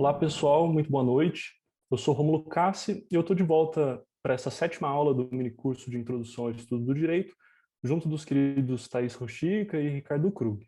Olá, pessoal, muito boa noite. Eu sou Rômulo Cassi e eu estou de volta para essa sétima aula do minicurso de Introdução ao Estudo do Direito, junto dos queridos Thaís Rochica e Ricardo Krug.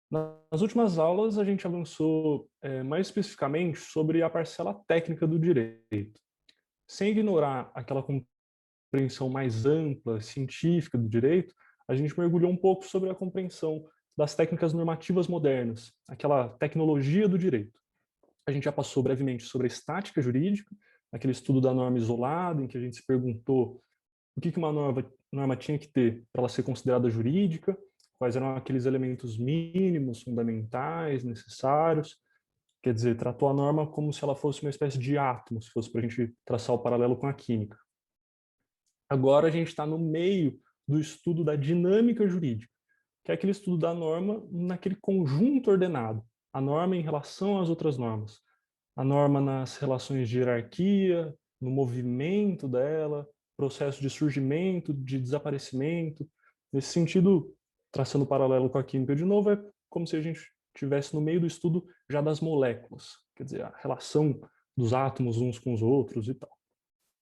Nas últimas aulas, a gente avançou mais especificamente sobre a parcela técnica do direito, sem ignorar aquela compreensão mais ampla, científica do direito. A gente mergulhou um pouco sobre a compreensão das técnicas normativas modernas, aquela tecnologia do direito. A gente já passou brevemente sobre a estática jurídica, aquele estudo da norma isolada, em que a gente se perguntou o que uma norma tinha que ter para ela ser considerada jurídica, quais eram aqueles elementos mínimos, fundamentais, necessários. Quer dizer, tratou a norma como se ela fosse uma espécie de átomo, se fosse para a gente traçar o paralelo com a química. Agora a gente está no meio do estudo da dinâmica jurídica, que é aquele estudo da norma naquele conjunto ordenado, a norma em relação às outras normas, a norma nas relações de hierarquia, no movimento dela, processo de surgimento, de desaparecimento. Nesse sentido, traçando paralelo com a química de novo, é como se a gente estivesse no meio do estudo já das moléculas, quer dizer, a relação dos átomos uns com os outros e tal.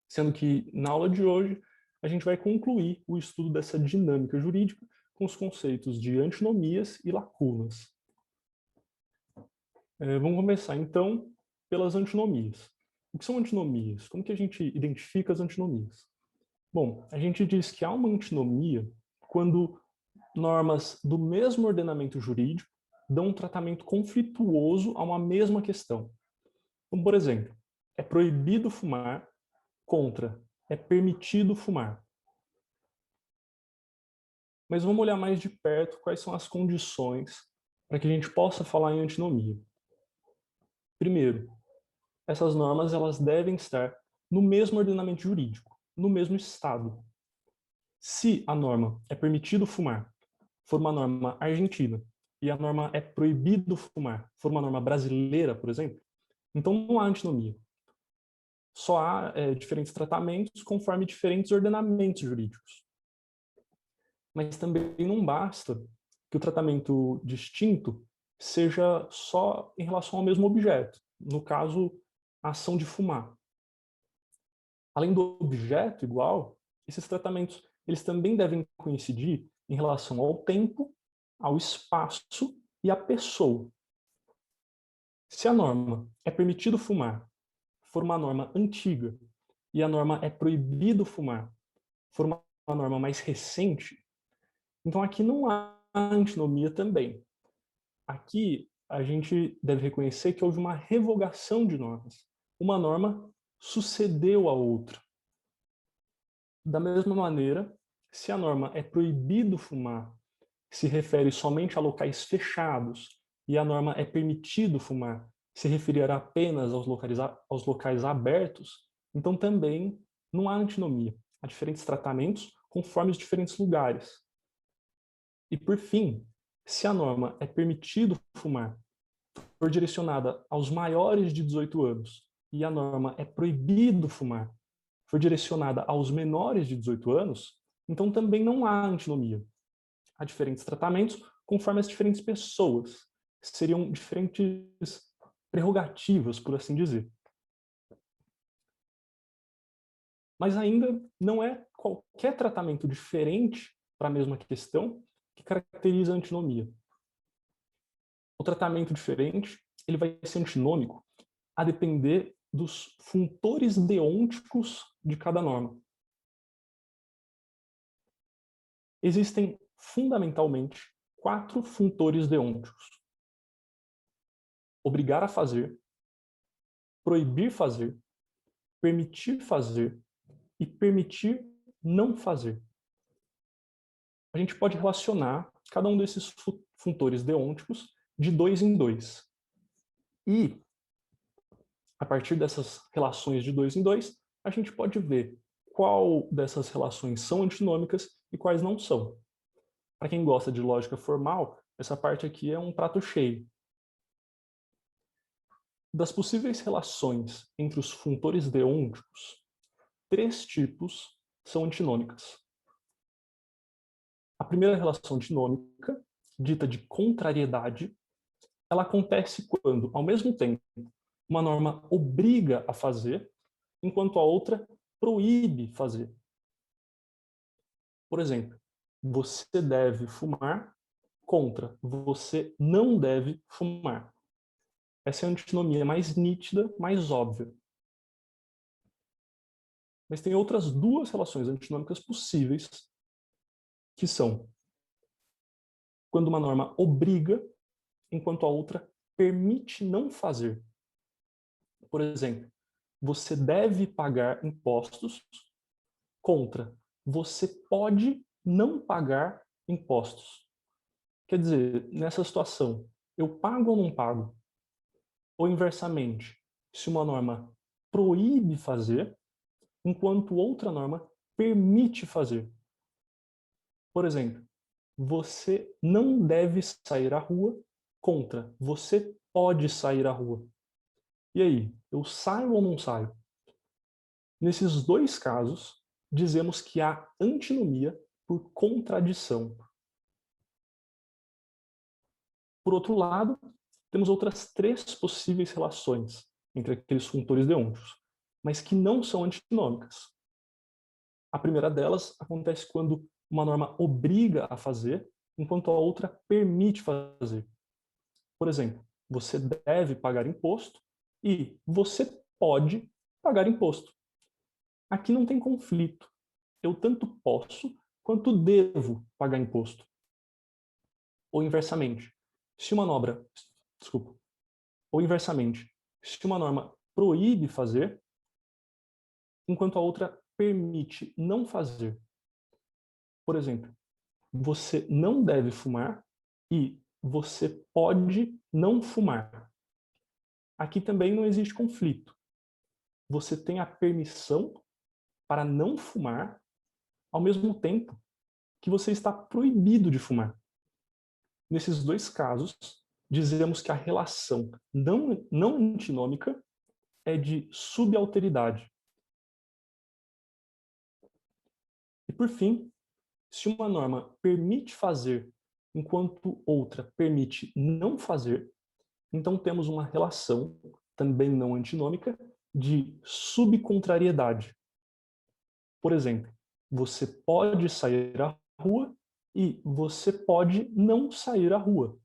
Sendo que, na aula de hoje, a gente vai concluir o estudo dessa dinâmica jurídica com os conceitos de antinomias e lacunas. Vamos começar, então, pelas antinomias. O que são antinomias? Como que a gente identifica as antinomias? Bom, a gente diz que há uma antinomia quando normas do mesmo ordenamento jurídico dão um tratamento conflituoso a uma mesma questão. Como, por exemplo, é proibido fumar contra é permitido fumar. Mas vamos olhar mais de perto quais são as condições para que a gente possa falar em antinomia. Primeiro, essas normas elas devem estar no mesmo ordenamento jurídico, no mesmo estado. Se a norma é permitido fumar for uma norma argentina e a norma é proibido fumar for uma norma brasileira, por exemplo, então não há antinomia. Só há diferentes tratamentos conforme diferentes ordenamentos jurídicos. Mas também não basta que o tratamento distinto seja só em relação ao mesmo objeto, no caso, a ação de fumar. Além do objeto igual, esses tratamentos eles também devem coincidir em relação ao tempo, ao espaço e à pessoa. Se a norma é permitido fumar for uma norma antiga e a norma é proibido fumar for uma norma mais recente, então aqui não há antinomia também. Aqui a gente deve reconhecer que houve uma revogação de normas. Uma norma sucedeu a outra. Da mesma maneira, se a norma é proibido fumar se refere somente a locais fechados e a norma é permitido fumar se referirá apenas aos locais abertos, então também não há antinomia. Há diferentes tratamentos conforme os diferentes lugares. E por fim, se a norma é permitido fumar for direcionada aos maiores de 18 anos e a norma é proibido fumar for direcionada aos menores de 18 anos, então também não há antinomia. Há diferentes tratamentos conforme as diferentes pessoas. Seriam diferentes prerrogativas, por assim dizer. Mas ainda não é qualquer tratamento diferente para a mesma questão que caracteriza a antinomia. O tratamento diferente ele vai ser antinômico a depender dos funtores deônticos de cada norma. Existem, fundamentalmente, 4 funtores deônticos. Obrigar a fazer, proibir fazer, permitir fazer e permitir não fazer. A gente pode relacionar cada um desses funtores deônticos de 2 em 2. E, a partir dessas relações de 2 em 2, a gente pode ver qual dessas relações são antinômicas e quais não são. Para quem gosta de lógica formal, essa parte aqui é um prato cheio. Das possíveis relações entre os funtores deônticos, 3 tipos são antinômicas. A primeira relação antinômica, dita de contrariedade, ela acontece quando, ao mesmo tempo, uma norma obriga a fazer, enquanto a outra proíbe fazer. Por exemplo, você deve fumar contra você não deve fumar. Essa é a antinomia mais nítida, mais óbvia. Mas tem outras duas relações antinômicas possíveis, que são quando uma norma obriga, enquanto a outra permite não fazer. Por exemplo, você deve pagar impostos contra você pode não pagar impostos. Quer dizer, nessa situação, eu pago ou não pago? Ou inversamente, se uma norma proíbe fazer, enquanto outra norma permite fazer. Por exemplo, você não deve sair à rua contra você pode sair à rua. E aí, eu saio ou não saio? Nesses dois casos, dizemos que há antinomia por contradição. Por outro lado, temos outras três possíveis relações entre aqueles funtores deônticos, mas que não são antinômicas. A primeira delas acontece quando uma norma obriga a fazer, enquanto a outra permite fazer. Por exemplo, você deve pagar imposto e você pode pagar imposto. Aqui não tem conflito. Eu tanto posso quanto devo pagar imposto. Ou inversamente, se uma norma, desculpa, ou inversamente, se uma norma proíbe fazer, enquanto a outra permite não fazer. Por exemplo, você não deve fumar e você pode não fumar. Aqui também não existe conflito. Você tem a permissão para não fumar, ao mesmo tempo que você está proibido de fumar. Nesses dois casos, dizemos que a relação não antinômica é de subalteridade. E por fim, se uma norma permite fazer enquanto outra permite não fazer, então temos uma relação, também não antinômica, de subcontrariedade. Por exemplo, você pode sair à rua e você pode não sair à rua.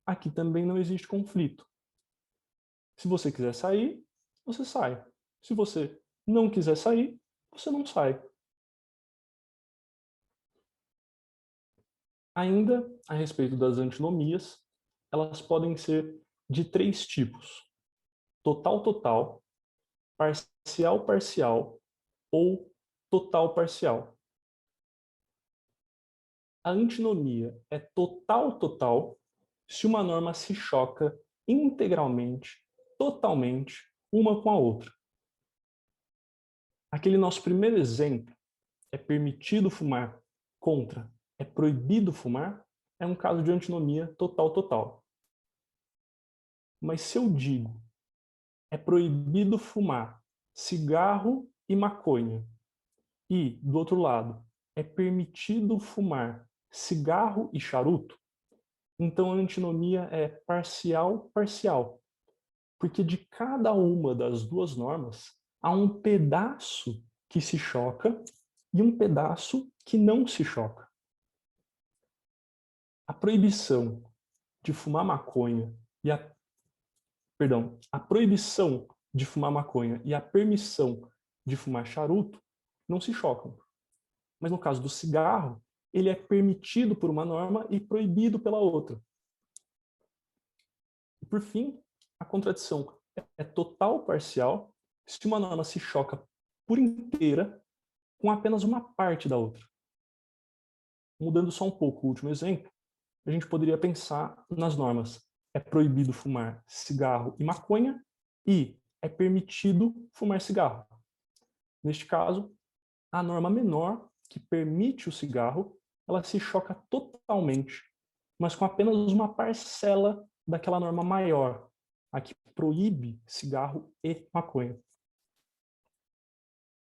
Aqui também não existe conflito. Se você quiser sair, você sai. Se você não quiser sair, você não sai. Ainda a respeito das antinomias, elas podem ser de três tipos: total-total, parcial-parcial ou total-parcial. A antinomia é total-total se uma norma se choca integralmente, totalmente, uma com a outra. Aquele nosso primeiro exemplo, é permitido fumar contra é proibido fumar, é um caso de antinomia total-total. Mas se eu digo é proibido fumar cigarro e maconha, e, do outro lado, é permitido fumar cigarro e charuto, então a antinomia é parcial-parcial, porque de cada uma das duas normas há um pedaço que se choca e um pedaço que não se choca. A proibição de fumar maconha e a proibição de fumar maconha e a permissão de fumar charuto não se chocam. Mas no caso do cigarro, ele é permitido por uma norma e proibido pela outra. E por fim, a contradição é total parcial se uma norma se choca por inteira com apenas uma parte da outra. Mudando só um pouco o último exemplo, a gente poderia pensar nas normas: é proibido fumar cigarro e maconha e é permitido fumar cigarro. Neste caso, a norma menor, que permite o cigarro, ela se choca totalmente, mas com apenas uma parcela daquela norma maior, a que proíbe cigarro e maconha.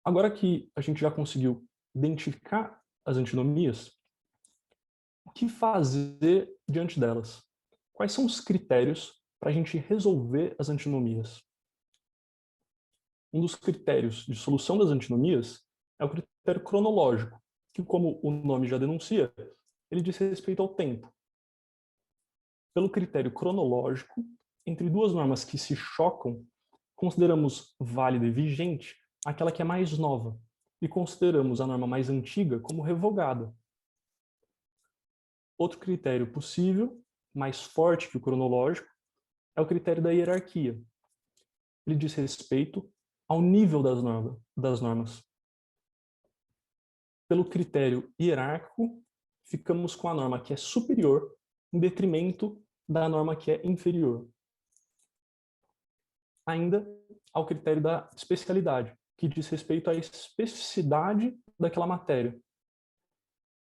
Agora que a gente já conseguiu identificar as antinomias, o que fazer diante delas? Quais são os critérios para a gente resolver as antinomias? Um dos critérios de solução das antinomias é o critério cronológico, que, como o nome já denuncia, ele diz respeito ao tempo. Pelo critério cronológico, entre duas normas que se chocam, consideramos válida e vigente aquela que é mais nova, e consideramos a norma mais antiga como revogada. Outro critério possível, mais forte que o cronológico, é o critério da hierarquia. Ele diz respeito ao nível das normas. Pelo critério hierárquico, ficamos com a norma que é superior em detrimento da norma que é inferior. Ainda ao critério da especialidade, que diz respeito à especificidade daquela matéria.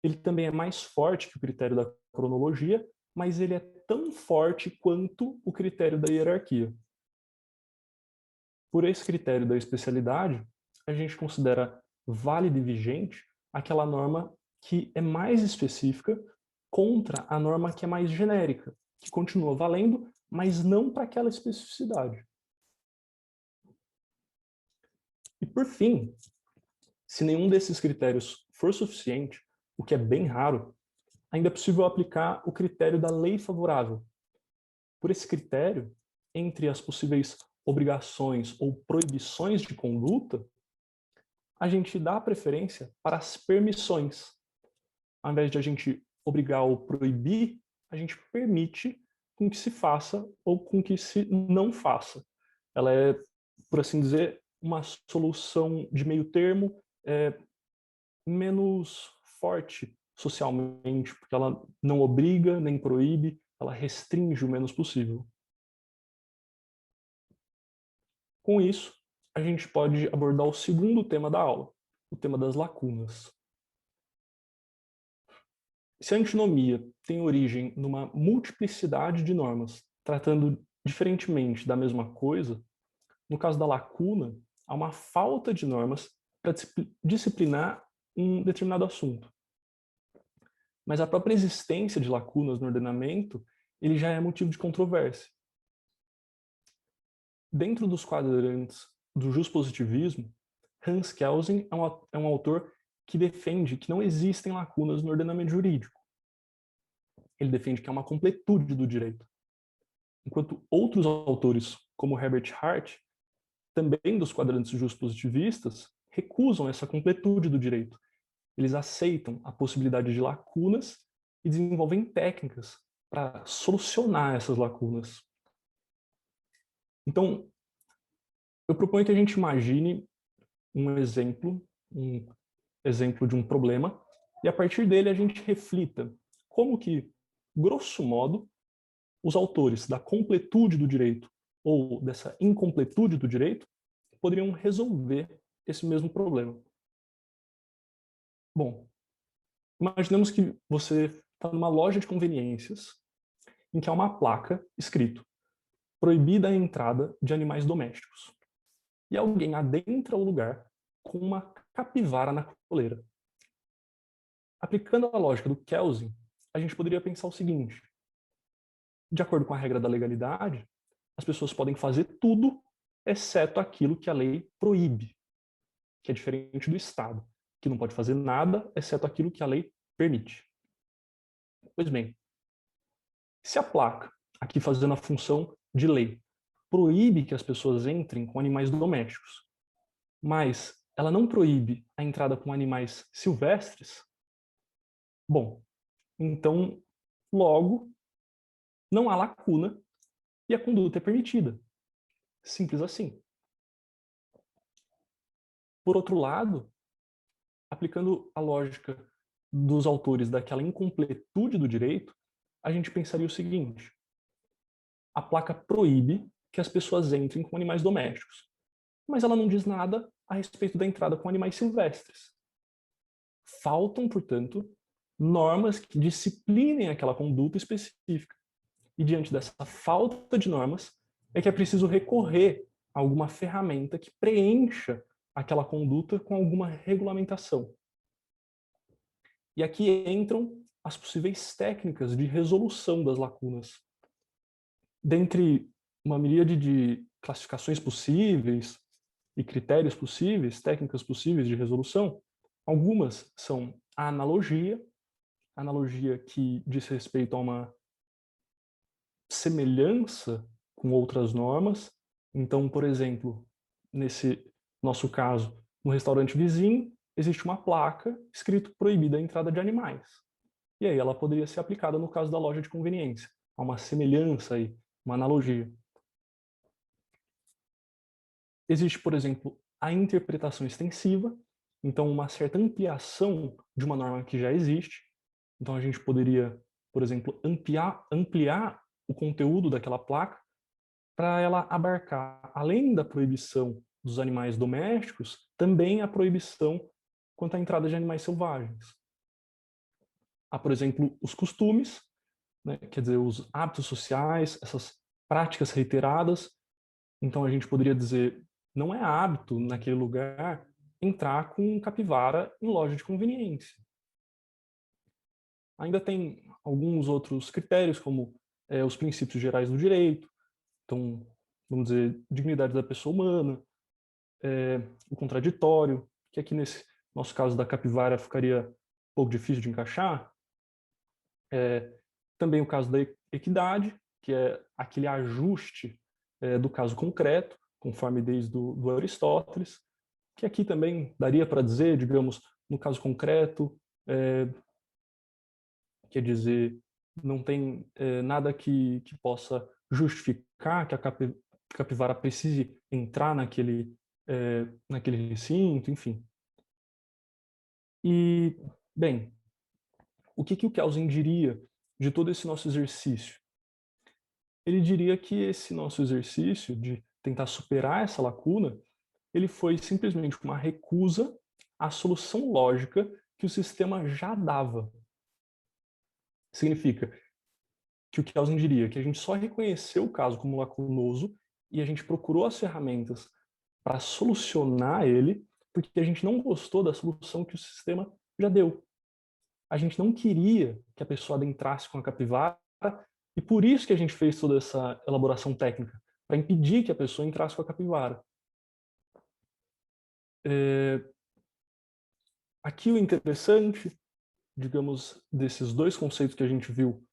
Ele também é mais forte que o critério da cronologia, mas ele é tão forte quanto o critério da hierarquia. Por esse critério da especialidade, a gente considera válida e vigente aquela norma que é mais específica contra a norma que é mais genérica, que continua valendo, mas não para aquela especificidade. E por fim, se nenhum desses critérios for suficiente, o que é bem raro, ainda é possível aplicar o critério da lei favorável. Por esse critério, entre as possíveis obrigações ou proibições de conduta, a gente dá preferência para as permissões. Ao invés de a gente obrigar ou proibir, a gente permite com que se faça ou com que se não faça. Ela é, por assim dizer, uma solução de meio termo, menos forte socialmente, porque ela não obriga nem proíbe, ela restringe o menos possível. Com isso, a gente pode abordar o segundo tema da aula, o tema das lacunas. Se a antinomia tem origem numa multiplicidade de normas, tratando diferentemente da mesma coisa, no caso da lacuna, há uma falta de normas para disciplinar um determinado assunto. Mas a própria existência de lacunas no ordenamento, ele já é motivo de controvérsia. Dentro dos quadrantes do juspositivismo, Hans Kelsen é um autor que defende que não existem lacunas no ordenamento jurídico. Ele defende que é uma completude do direito. Enquanto outros autores, como Herbert Hart, também dos quadrantes juspositivistas, recusam essa completude do direito. Eles aceitam a possibilidade de lacunas e desenvolvem técnicas para solucionar essas lacunas. Então, eu proponho que a gente imagine um exemplo de um problema, e a partir dele a gente reflita como que, grosso modo, os autores da completude do direito ou dessa incompletude do direito poderiam resolver esse mesmo problema. Bom, imaginemos que você está numa loja de conveniências em que há uma placa escrito proibida a entrada de animais domésticos. E alguém adentra o lugar com uma capivara na coleira. Aplicando a lógica do Kelsen, a gente poderia pensar o seguinte: de acordo com a regra da legalidade, as pessoas podem fazer tudo, exceto aquilo que a lei proíbe, que é diferente do Estado, que não pode fazer nada, exceto aquilo que a lei permite. Pois bem, se a placa, aqui fazendo a função de lei, proíbe que as pessoas entrem com animais domésticos, mas ela não proíbe a entrada com animais silvestres, bom, então, logo, não há lacuna e a conduta é permitida. Simples assim. Por outro lado, aplicando a lógica dos autores daquela incompletude do direito, a gente pensaria o seguinte: a placa proíbe que as pessoas entrem com animais domésticos, mas ela não diz nada a respeito da entrada com animais silvestres. Faltam, portanto, normas que disciplinem aquela conduta específica. E diante dessa falta de normas, é que é preciso recorrer a alguma ferramenta que preencha aquela conduta com alguma regulamentação. E aqui entram as possíveis técnicas de resolução das lacunas. dentre uma miríade de classificações possíveis e critérios possíveis, técnicas possíveis de resolução, algumas são a analogia que diz respeito a uma semelhança com outras normas. Então, por exemplo, nesse nosso caso, no restaurante vizinho, existe uma placa escrito proibida a entrada de animais. E aí ela poderia ser aplicada no caso da loja de conveniência. Há uma semelhança aí, uma analogia. Existe, por exemplo, a interpretação extensiva, então uma certa ampliação de uma norma que já existe. Então a gente poderia, por exemplo, ampliar o conteúdo daquela placa para ela abarcar, além da proibição dos animais domésticos, também a proibição quanto à entrada de animais selvagens. Há, por exemplo, os costumes, né, quer dizer, os hábitos sociais, essas práticas reiteradas. Então a gente poderia dizer, não é hábito naquele lugar entrar com capivara em loja de conveniência. Ainda tem alguns outros critérios, como os princípios gerais do direito, então, vamos dizer, dignidade da pessoa humana, o contraditório, que aqui nesse nosso caso da capivara ficaria um pouco difícil de encaixar. Também o caso da equidade, que é aquele ajuste do caso concreto, conforme desde do Aristóteles, que aqui também daria para dizer, digamos, no caso concreto, quer dizer, não tem nada que possa justificar que a capivara precise entrar naquele recinto, enfim. E, bem, o que o Kelsen diria de todo esse nosso exercício? Ele diria que esse nosso exercício de tentar superar essa lacuna, ele foi simplesmente uma recusa à solução lógica que o sistema já dava. Significa que o Kelsen diria que a gente só reconheceu o caso como lacunoso e a gente procurou as ferramentas para solucionar ele porque a gente não gostou da solução que o sistema já deu. A gente não queria que a pessoa adentrasse com a capivara e por isso que a gente fez toda essa elaboração técnica, para impedir que a pessoa entrasse com a capivara. Aqui o interessante, digamos, desses dois conceitos que a gente viu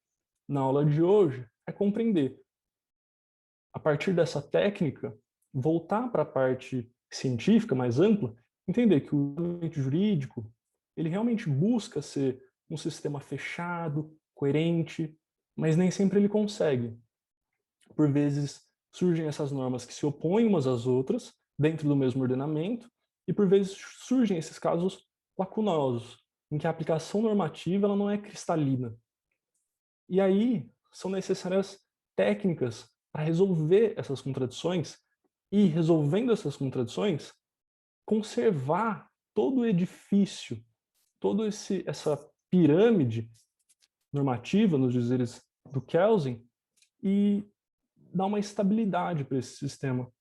na aula de hoje é compreender, a partir dessa técnica, voltar para a parte científica mais ampla, entender que o ordenamento jurídico, ele realmente busca ser um sistema fechado, coerente, mas nem sempre ele consegue. Por vezes surgem essas normas que se opõem umas às outras dentro do mesmo ordenamento e por vezes surgem esses casos lacunosos, em que a aplicação normativa ela não é cristalina. E aí são necessárias técnicas para resolver essas contradições e, resolvendo essas contradições, conservar todo o edifício, toda essa pirâmide normativa, nos dizeres do Kelsen, e dar uma estabilidade para esse sistema.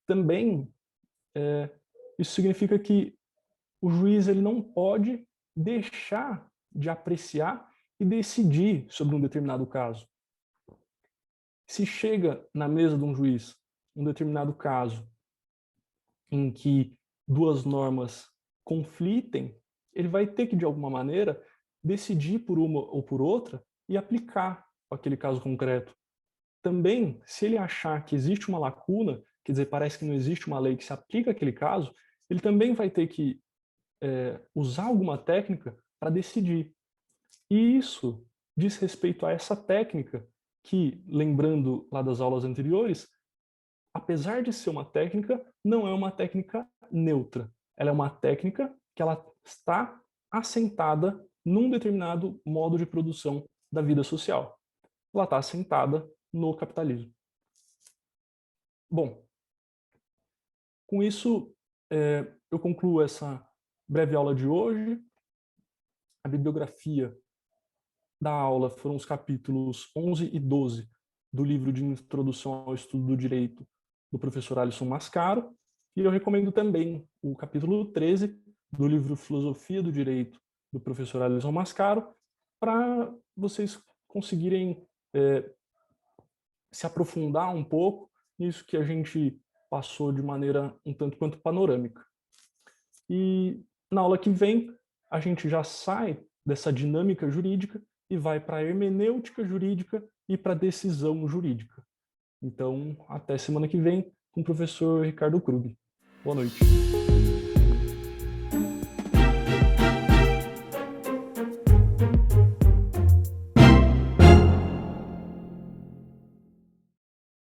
Também, isso significa que o juiz ele não pode deixar de apreciar e decidir sobre um determinado caso. Se chega na mesa de um juiz um determinado caso em que duas normas conflitem, ele vai ter que, de alguma maneira, decidir por uma ou por outra e aplicar aquele caso concreto. Também, se ele achar que existe uma lacuna, quer dizer, parece que não existe uma lei que se aplica àquele caso, ele também vai ter que usar alguma técnica para decidir. E isso diz respeito a essa técnica que, lembrando lá das aulas anteriores, apesar de ser uma técnica, não é uma técnica neutra. Ela é uma técnica que ela está assentada num determinado modo de produção da vida social. Ela está assentada no capitalismo. Bom, com isso eu concluo essa breve aula de hoje. A bibliografia da aula foram os capítulos 11 e 12 do livro de Introdução ao Estudo do Direito do professor Alisson Mascaro, e eu recomendo também o capítulo 13 do livro Filosofia do Direito do professor Alisson Mascaro, para vocês conseguirem se aprofundar um pouco nisso que a gente passou de maneira um tanto quanto panorâmica. E na aula que vem, a gente já sai dessa dinâmica jurídica e vai para a hermenêutica jurídica e para a decisão jurídica. Então, até semana que vem com o professor Ricardo Krug. Boa noite.